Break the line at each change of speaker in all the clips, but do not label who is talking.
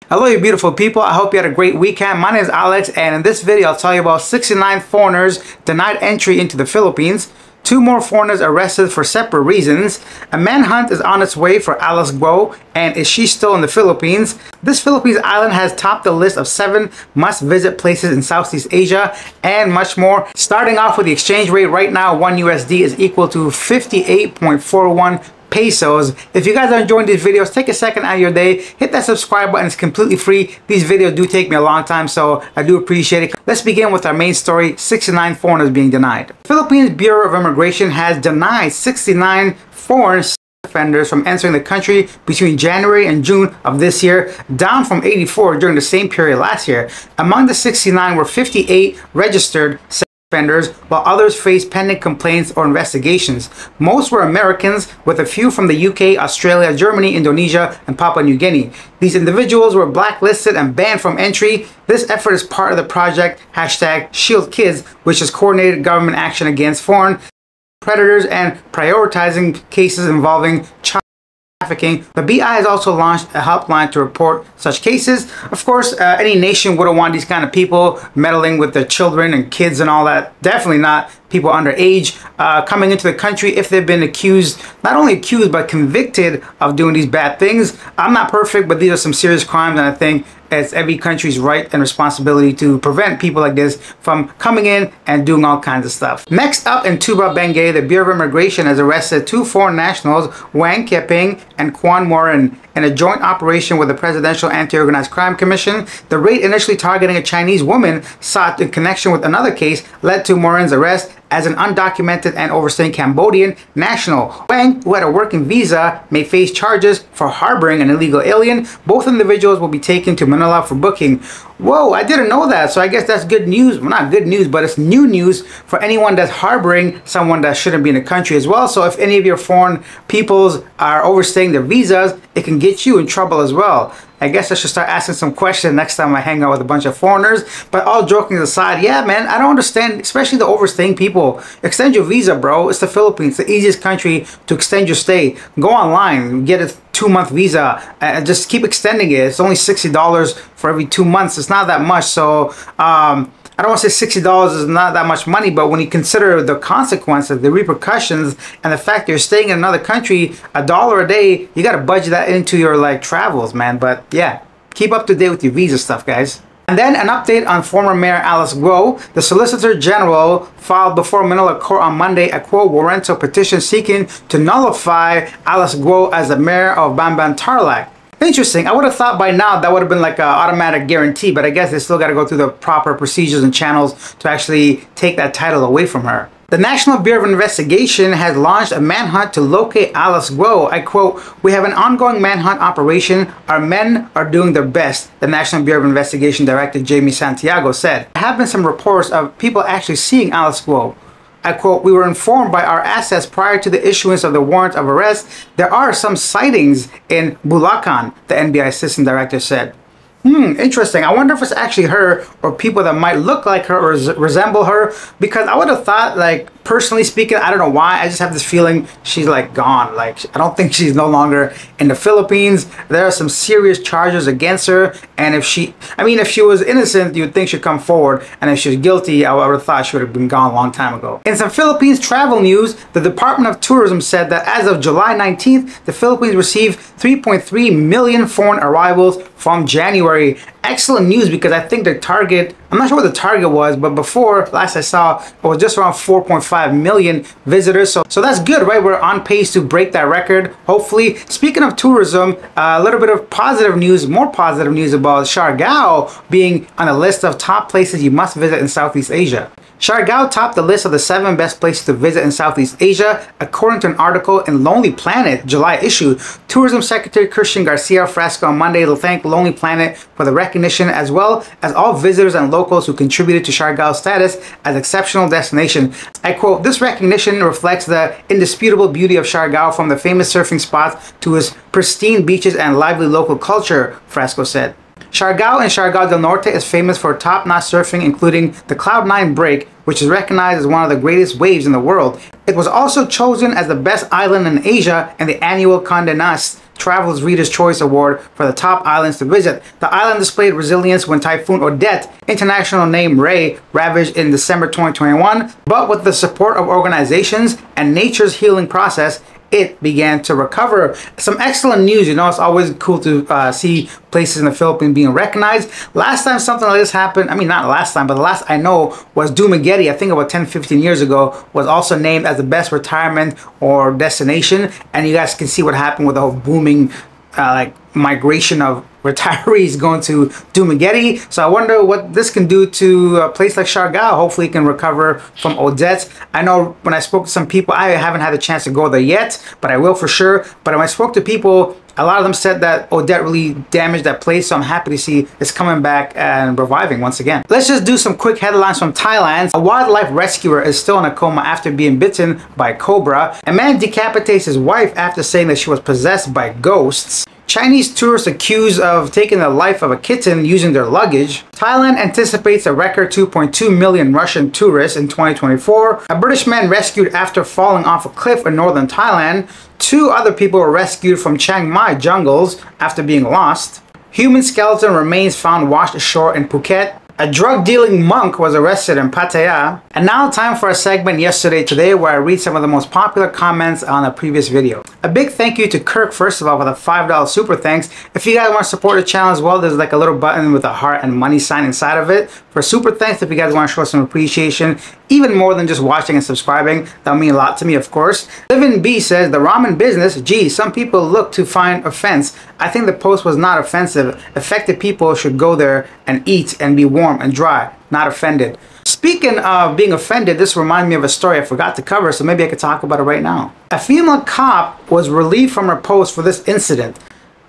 Hello you beautiful people, I hope you had a great weekend. My name is Alex, and in this video I'll tell you about 69 foreigners denied entry into the Philippines, 2 more foreigners arrested for separate reasons, a manhunt is on its way for Alice Guo, and is she still in the Philippines? This Philippines island has topped the list of 7 must-visit places in Southeast Asia, and much more. Starting off with the exchange rate, right now 1 USD is equal to 58.41 pesos. If you guys are enjoying these videos, take a second out of your day, hit that subscribe button. It's completely free. These videos do take me a long time, so I do appreciate it. Let's begin with our main story: 69 foreigners being denied. Philippines Bureau of Immigration has denied 69 foreign offenders from entering the country between January and June of this year, down from 84 during the same period last year. Among the 69 were 58 registered offenders, while others faced pending complaints or investigations. Most were Americans, with a few from the UK, Australia, Germany, Indonesia, and Papua New Guinea. These individuals were blacklisted and banned from entry. This effort is part of the project #ShieldKids, which has coordinated government action against foreign predators and prioritizing cases involving child trafficking. The BI has also launched a helpline to report such cases. Of course, any nation wouldn't want these kind of people meddling with their children and kids and all that. Definitely not people underage coming into the country if they've been accused, not only accused, but convicted of doing these bad things. I'm not perfect, but these are some serious crimes, and I think it's every country's right and responsibility to prevent people like this from coming in and doing all kinds of stuff. Next up, in Tuba, Benguet, the Bureau of Immigration has arrested 2 foreign nationals, Wang Keping and Kwan Morin, in a joint operation with the Presidential Anti-Organized Crime Commission. The raid, initially targeting a Chinese woman sought in connection with another case, led to Morin's arrest as an undocumented and overstaying Cambodian national. Wang, who had a working visa, may face charges for harboring an illegal alien. Both individuals will be taken to Manila for booking. Whoa, I didn't know that, so I guess that's good news. Well, not good news, but it's new news for anyone that's harboring someone that shouldn't be in the country as well. So if any of your foreign peoples are overstaying their visas, it can get you in trouble as well. I guess I should start asking some questions next time I hang out with a bunch of foreigners. But all joking aside, yeah, man, I don't understand, especially the overstaying people. Extend your visa, bro. It's the Philippines, the easiest country to extend your stay. Go online, get a 2-month visa, and just keep extending it. It's only $60 for every 2 months. It's not that much. So I don't want to say $60 is not that much money, but when you consider the consequences, the repercussions, and the fact that you're staying in another country, $1 a day, you got to budget that into your travels, man. But yeah, keep up to date with your visa stuff, guys. And then an update on former Mayor Alice Guo. The Solicitor General filed before Manila Court on Monday a quo warranto petition seeking to nullify Alice Guo as the mayor of Bamban Tarlac. Interesting. I would have thought by now that would have been like an automatic guarantee, but I guess they still got to go through the proper procedures and channels to actually take that title away from her. The National Bureau of Investigation has launched a manhunt to locate Alice Guo. I quote, "We have an ongoing manhunt operation. Our men are doing their best," the National Bureau of Investigation Director Jamie Santiago said. There have been some reports of people actually seeing Alice Guo. I quote, "We were informed by our assets prior to the issuance of the warrant of arrest. There are some sightings in Bulacan," the NBI Assistant Director said. Interesting. I wonder if it's actually her or people that might look like her or resemble her, because I would have thought, personally speaking, I don't know why, I just have this feeling she's gone. I don't think she's no longer in the Philippines. There are some serious charges against her, and if she was innocent, you would think she'd come forward, and if she was guilty, I would have thought she would have been gone a long time ago. In some Philippines travel news, the Department of Tourism said that as of July 19th, the Philippines received 3.3 million foreign arrivals from January. Excellent news, because I think the target, I'm not sure what the target was, but before, last I saw, it was just around 4.5 million visitors. So that's good, right? We're on pace to break that record, hopefully. Speaking of tourism, a little bit of positive news, more positive news about Siargao being on a list of top places you must visit in Southeast Asia. Siargao topped the list of the 7 best places to visit in Southeast Asia, according to an article in Lonely Planet, July issue. Tourism Secretary Christian Garcia Frasco on Monday thanked Lonely Planet for the recognition, as well as all visitors and locals who contributed to Siargao's status as exceptional destination. I quote, "This recognition reflects the indisputable beauty of Siargao, from the famous surfing spots to its pristine beaches and lively local culture," Frasco said. Siargao and Siargao del Norte is famous for top-notch surfing, including the Cloud9 break, which is recognized as one of the greatest waves in the world. It was also chosen as the best island in Asia in the annual Condé Nast Travel's Reader's Choice Award for the top islands to visit. The island displayed resilience when Typhoon Odette, international name Ray, ravaged in December 2021, but with the support of organizations and nature's healing process, it began to recover. Some excellent news, you know. It's always cool to see places in the Philippines being recognized. Last time something like this happened, I mean not last time, but the last I know was Dumaguete, I think about 10-15 years ago, was also named as the best retirement or destination, and you guys can see what happened with the whole booming like migration of retirees going to Dumaguete. So I wonder what this can do to a place like Siargao. Hopefully it can recover from Odette. I know when I spoke to some people, I haven't had a chance to go there yet, but I will for sure. But when I spoke to people, a lot of them said that Odette really damaged that place, so I'm happy to see it's coming back and reviving once again. Let's just do some quick headlines from Thailand. A wildlife rescuer is still in a coma after being bitten by a cobra. A man decapitates his wife after saying that she was possessed by ghosts. Chinese tourists accused of taking the life of a kitten using their luggage. Thailand anticipates a record 2.2 million Russian tourists in 2024. A British man rescued after falling off a cliff in northern Thailand. 2 other people were rescued from Chiang Mai jungles after being lost. Human skeleton remains found washed ashore in Phuket. A drug-dealing monk was arrested in Pattaya. And now time for a segment Yesterday Today, where I read some of the most popular comments on a previous video. A big thank you to Kirk, first of all, for the $5 super thanks. If you guys want to support the channel as well, there's like a little button with a heart and money sign inside of it for super thanks. If you guys want to show some appreciation, even more than just watching and subscribing, that'll mean a lot to me, of course. Livin B says, the ramen business, gee, some people look to find offense. I think the post was not offensive. Affected people should go there and eat and be warm and dry, not offended. Speaking of being offended, this reminds me of a story I forgot to cover, so maybe I could talk about it right now. A female cop was relieved from her post for this incident.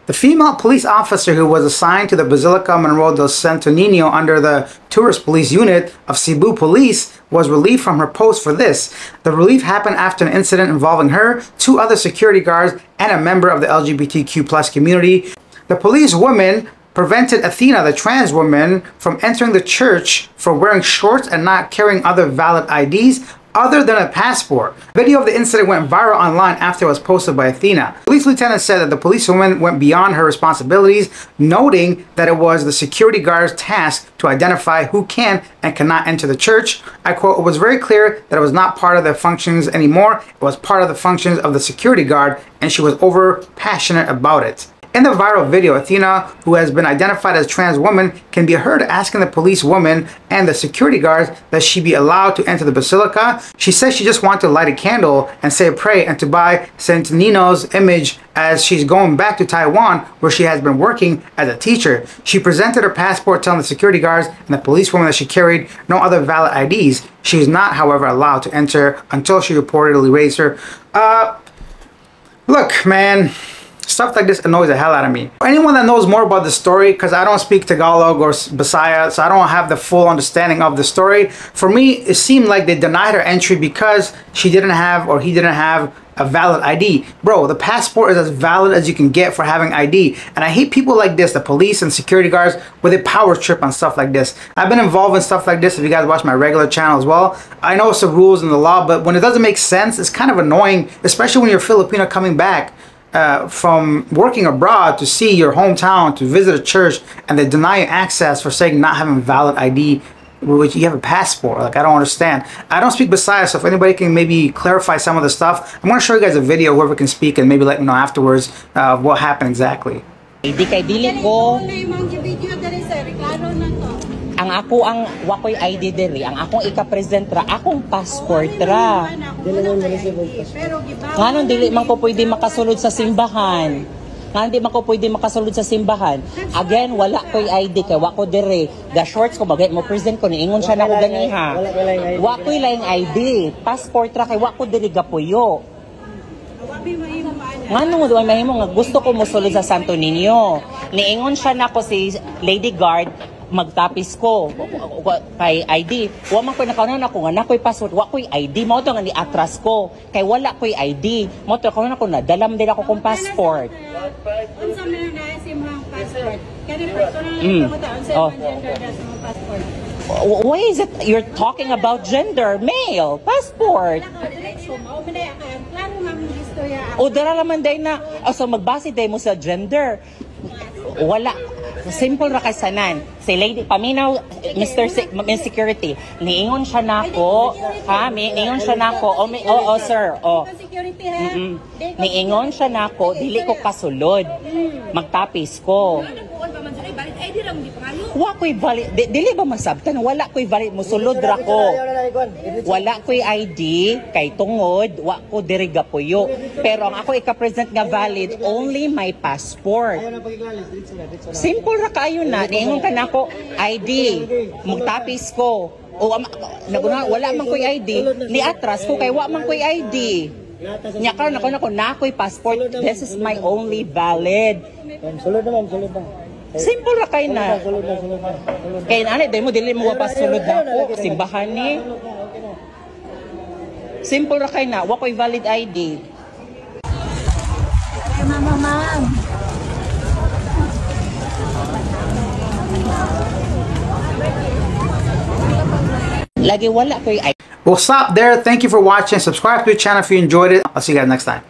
The female police officer who was assigned to the Basilica Monroe del Santo Niño under the Tourist Police Unit of Cebu Police was relieved from her post for this. The relief happened after an incident involving her, 2 other security guards, and a member of the LGBTQ+ community. The police woman prevented Athena, the trans woman, from entering the church for wearing shorts and not carrying other valid IDs other than a passport. Video of the incident went viral online after it was posted by Athena. Police lieutenant said that the policewoman went beyond her responsibilities, noting that it was the security guard's task to identify who can and cannot enter the church. I quote, it was very clear that it was not part of their functions anymore. It was part of the functions of the security guard, and she was over passionate about it. In the viral video, Athena, who has been identified as a trans woman, can be heard asking the police woman and the security guards that she be allowed to enter the basilica. She says she just wanted to light a candle and say a prayer and to buy Saint Nino's image as she's going back to Taiwan, where she has been working as a teacher. She presented her passport telling the security guards and the police woman that she carried no other valid IDs. She is not, however, allowed to enter until she reportedly raised her. Look, man. Stuff like this annoys the hell out of me. For anyone that knows more about the story, because I don't speak Tagalog or Bisaya, so I don't have the full understanding of the story. For me, it seemed like they denied her entry because she didn't have, or he didn't have, a valid ID. Bro, the passport is as valid as you can get for having ID. And I hate people like this, the police and security guards, where they power trip on stuff like this. I've been involved in stuff like this if you guys watch my regular channel as well. I know it's the rules and the law, but when it doesn't make sense, it's kind of annoying, especially when you're Filipino coming back from working abroad to see your hometown, to visit a church, and they deny you access for saying not having valid ID, which you have a passport. Like, I don't understand. I don't speak Bisaya, so if anybody can maybe clarify some of the stuff, I'm going to show you guys a video, whoever can speak, and maybe let me know afterwards what happened exactly.
Hindi kay dili ko ang ako ang wakoy ID diri, ang akong ika-present ra, akong passport ra. Nganon dili man ko pwede makasulod sa simbahan. Nganon di man ko pwede makasulod sa simbahan. Again, wala koy ID kay wako diri. Ga shorts ko bagay mo present ko niingon siya nako ganiha. Wakoy laing ID, passport ra kay wako diri gapuyo. Ngano mo doon mahimo nga gusto ko mosulod sa Santo Niño. Niingon siya nako si Lady Guard magtapis ko kay ID. Wa man ko nakaunan ako nga nakoy password, wa koy ID. Mo to nga ni atras ko kay wala koy ID. Mo to kaunan ako na dalam din ako kong passport. Unsa man na si imong passport? Kani personal mo ta unsa imong gender das imong passport? Why is it you're talking about gender? Male, passport. O dara naman day na, so magbase day mo sa gender. Wala. Simple ra kay sanan. Si lady paminaw Mr. Security. Niingon siya nako, ha? Niingon siya nako. Oo, sir. Oh. Niingon siya nako, dili ko kasulod. Magtapis ko. Wa ko'y valid, dili ba masabtan? Wala ko'y valid, musulod ra ko. Wala ko'y ID, kay tungod, wa ko diri gapuyo. Pero ang ako ika-present nga valid, only my passport. Simple ra kayo na, niingon ka nako, ID, magtapis ko. O wala man ko'y ID, ni atras ko kay wa man ko'y ID. Nya karon ako nako'y passport. This is my only valid.
Sulod na.
Simple ra kay na. Kay nani day mo dili mo wapas sulod na ko simbahan ni. Simple ra kay na, wa ko'y valid ID.
Ay, ma'am.
Lagi wala ko'y ID.
We'll stop there. Thank you for watching. Subscribe to the channel if you enjoyed it. I'll see you guys next time.